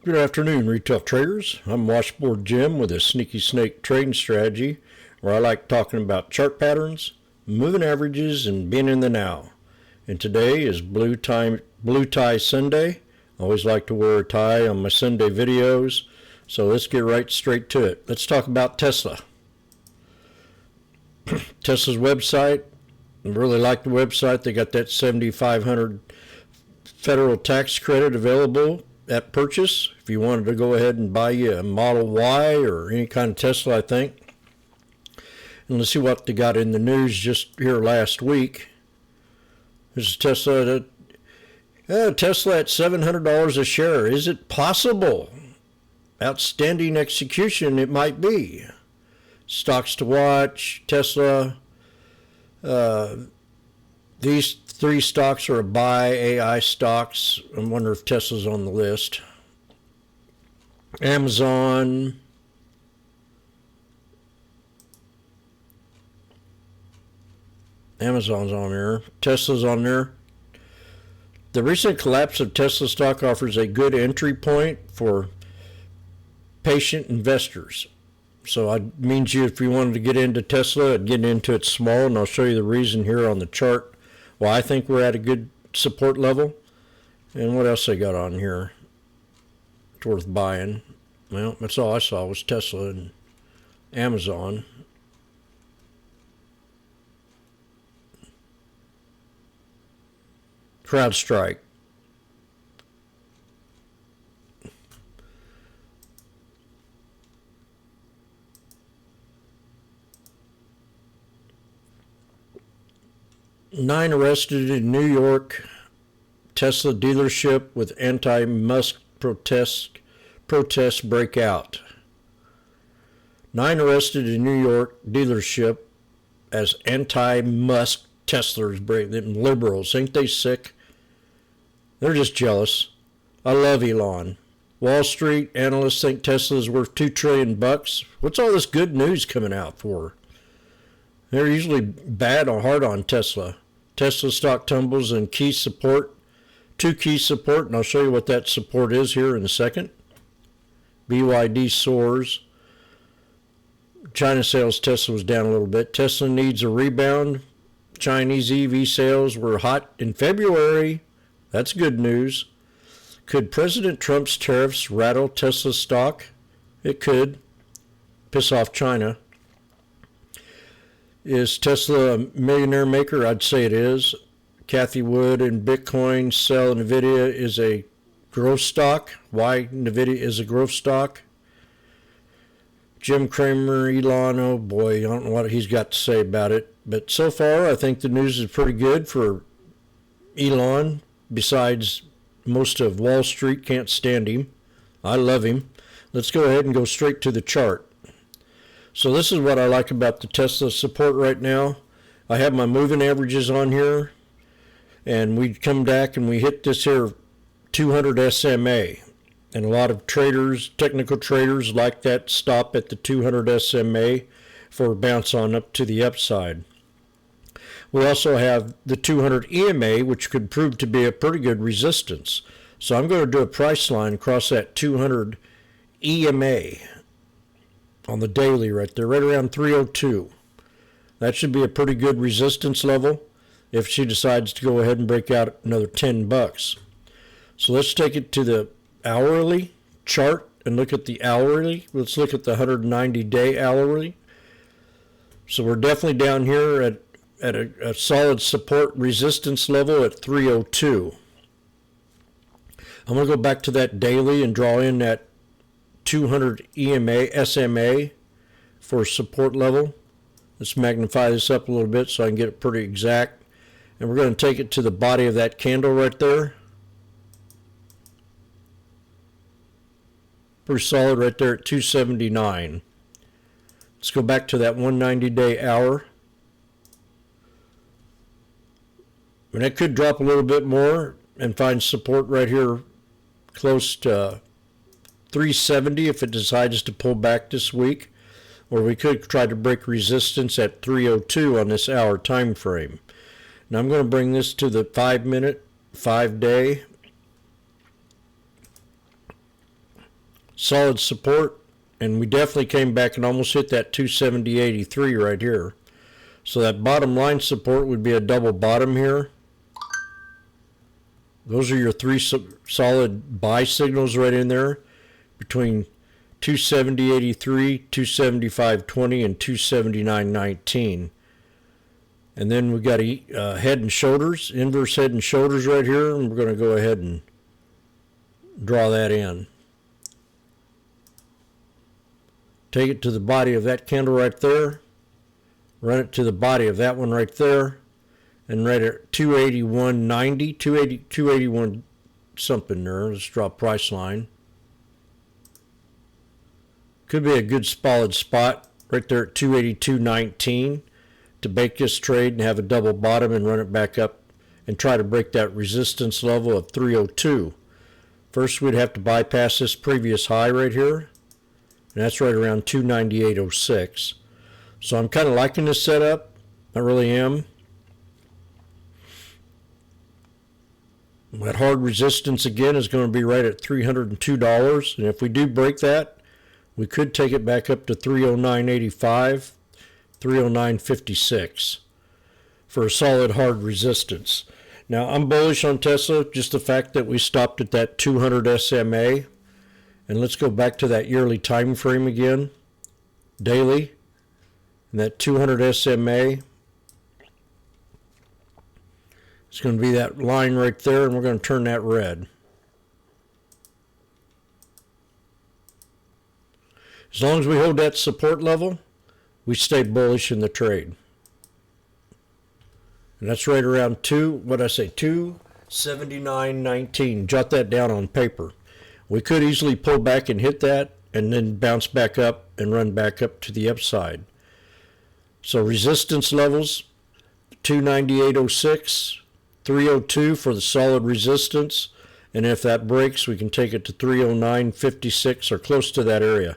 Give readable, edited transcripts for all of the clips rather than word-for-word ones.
Good afternoon, retail traders. I'm Washboardjim with a sneaky snake trading strategy where I like talking about chart patterns, moving averages, and being in the now. And today is blue tie Sunday. I always like to wear a tie on my Sunday videos. So let's get right straight to it. Let's talk about Tesla. Tesla's website. I really like the website. They got that $7,500 federal tax credit available at purchase if you wanted to go ahead and buy you a Model Y or any kind of Tesla, I think. And let's see what they got in the news just here last week. This is Tesla. Tesla at $700 a share. Is it possible? Outstanding execution, it might be. Stocks to watch, Tesla. These three stocks are a buy, AI stocks. I wonder if Tesla's on the list. Amazon's on there. Tesla's on there. The recent collapse of Tesla stock offers a good entry point for patient investors. So it means if you wanted to get into Tesla, get into it small, and I'll show you the reason here on the chart why I think we're at a good support level. And what else I got on here? It's worth buying. Well, that's all I saw was Tesla and Amazon. CrowdStrike. Nine arrested in New York Tesla dealership with anti-Musk protests break out. 9 arrested in New York dealership as anti-Musk Teslers break. Them liberals, ain't they sick? They're just jealous. I love Elon. Wall Street analysts think Tesla is worth $2 trillion. What's all this good news coming out for? They're usually bad or hard on Tesla. Tesla stock tumbles in key support, and I'll show you what that support is here in a second. BYD soars. China sales, Tesla was down a little bit. Tesla needs a rebound. Chinese EV sales were hot in February. That's good news. Could President Trump's tariffs rattle Tesla stock? It could. Piss off China. Is Tesla a millionaire maker? I'd say it is. Kathy Wood and Bitcoin sell NVIDIA is a growth stock. Why NVIDIA is a growth stock? Jim Cramer, Elon, oh boy, I don't know what he's got to say about it. But so far, I think the news is pretty good for Elon. Besides, most of Wall Street can't stand him. I love him. Let's go ahead and go straight to the chart. So this is what I like about the Tesla support right now. I have my moving averages on here, and we come back and we hit this here 200 SMA. And a lot of traders, technical traders, like that stop at the 200 SMA for a bounce on up to the upside. We also have the 200 EMA, which could prove to be a pretty good resistance. So I'm going to do a price line across that 200 EMA. On the daily right there, right around 302. That should be a pretty good resistance level if she decides to go ahead and break out another $10. So let's take it to the hourly chart and look at the hourly. Let's look at the 190-day hourly. So we're definitely down here at a solid support resistance level at 302. I'm going to go back to that daily and draw in that 200 SMA for support level. Let's magnify this up a little bit so I can get it pretty exact. And we're going to take it to the body of that candle right there. Pretty solid right there at 279. Let's go back to that 190-day hour. And it could drop a little bit more and find support right here close to 370 if it decides to pull back this week, or we could try to break resistance at 302 on this hour time frame. Now I'm going to bring this to the 5-minute, 5-day. solid support, and we definitely came back and almost hit that 270.83 right here. So that bottom line support would be a double bottom here. Those are your three solid buy signals right in there between 270.83, 275.20, and 279.19. And then we got a head and shoulders, inverse head and shoulders right here, and we're going to go ahead and draw that in. Take it to the body of that candle right there, run it to the body of that one right there, and right at 281.90, 281 something there. Let's draw a price line. Could be a good solid spot right there at 282.19 to bake this trade and have a double bottom and run it back up and try to break that resistance level of 302. First, we'd have to bypass this previous high right here, and that's right around 298.06. So I'm kind of liking this setup. I really am. That hard resistance again is going to be right at $302, and if we do break that, we could take it back up to 309.85, 309.56 for a solid hard resistance. Now, I'm bullish on Tesla, just the fact that we stopped at that 200 SMA. And let's go back to that yearly time frame again, daily. And that 200 SMA, it's going to be that line right there, and we're going to turn that red. As long as we hold that support level, we stay bullish in the trade. And that's right around 279.19. Jot that down on paper. We could easily pull back and hit that and then bounce back up and run back up to the upside. So resistance levels, 298.06, 302 for the solid resistance. And if that breaks, we can take it to 309.56 or close to that area.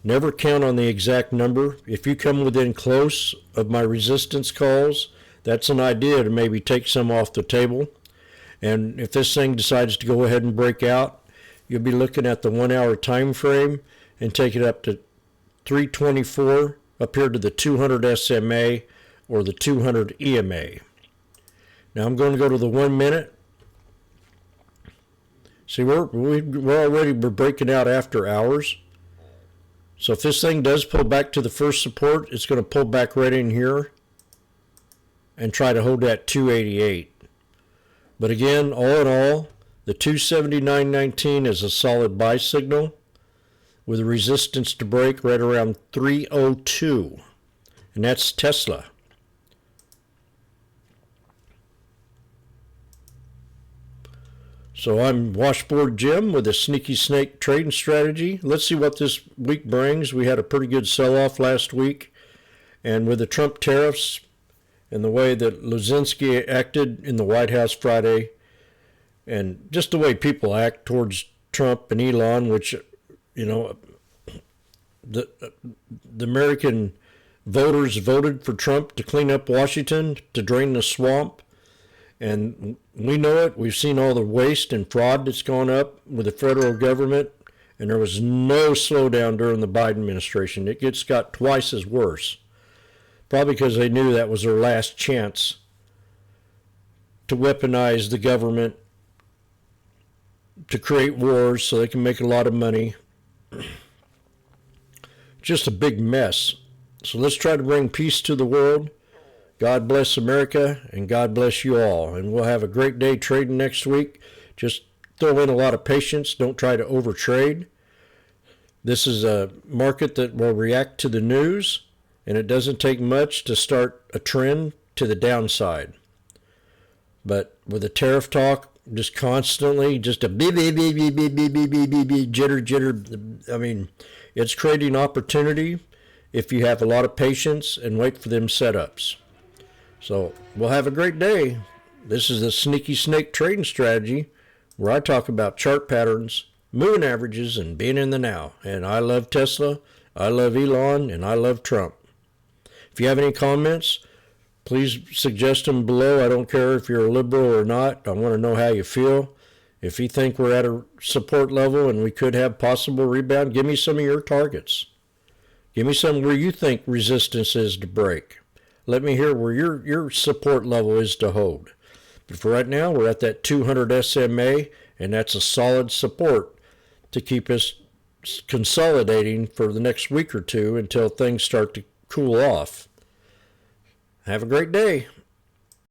Never count on the exact number. If you come within close of my resistance calls, that's an idea to maybe take some off the table. And if this thing decides to go ahead and break out, you'll be looking at the 1 hour time frame and take it up to 324 up here to the 200 SMA or the 200 EMA. Now I'm going to go to the 1 minute. See, we're breaking out after hours. So if this thing does pull back to the first support, it's going to pull back right in here and try to hold that 288. But again, all in all, the 279.19 is a solid buy signal with a resistance to break right around 302. And that's Tesla. So I'm Washboardjim with a sneaky snake trading strategy. Let's see what this week brings. We had a pretty good sell-off last week. And with the Trump tariffs and the way that Luzinski acted in the White House Friday, and just the way people act towards Trump and Elon, which, you know, the American voters voted for Trump to clean up Washington, to drain the swamp. And we know it. We've seen all the waste and fraud that's gone up with the federal government, and there was no slowdown during the Biden administration. It got twice as worse, probably because they knew that was their last chance to weaponize the government to create wars so they can make a lot of money. Just a big mess. So let's try to bring peace to the world. God bless America, and God bless you all. And we'll have a great day trading next week. Just throw in a lot of patience. Don't try to overtrade. This is a market that will react to the news, and it doesn't take much to start a trend to the downside. But with the tariff talk, just constantly, just a beep, beep, beep, beep, beep, beep, beep, beep, beep, beep, jitter, jitter. I mean, it's creating opportunity if you have a lot of patience and wait for them setups. So we'll have a great day. This is the Sneaky Snake Trading Strategy, where I talk about chart patterns, moving averages, and being in the now. And I love Tesla, I love Elon, and I love Trump. If you have any comments, please suggest them below. I don't care if you're a liberal or not. I want to know how you feel. If you think we're at a support level and we could have possible rebound, give me some of your targets. Give me some where you think resistance is to break. Let me hear where your support level is to hold. But for right now, we're at that 200 SMA, and that's a solid support to keep us consolidating for the next week or two until things start to cool off. Have a great day.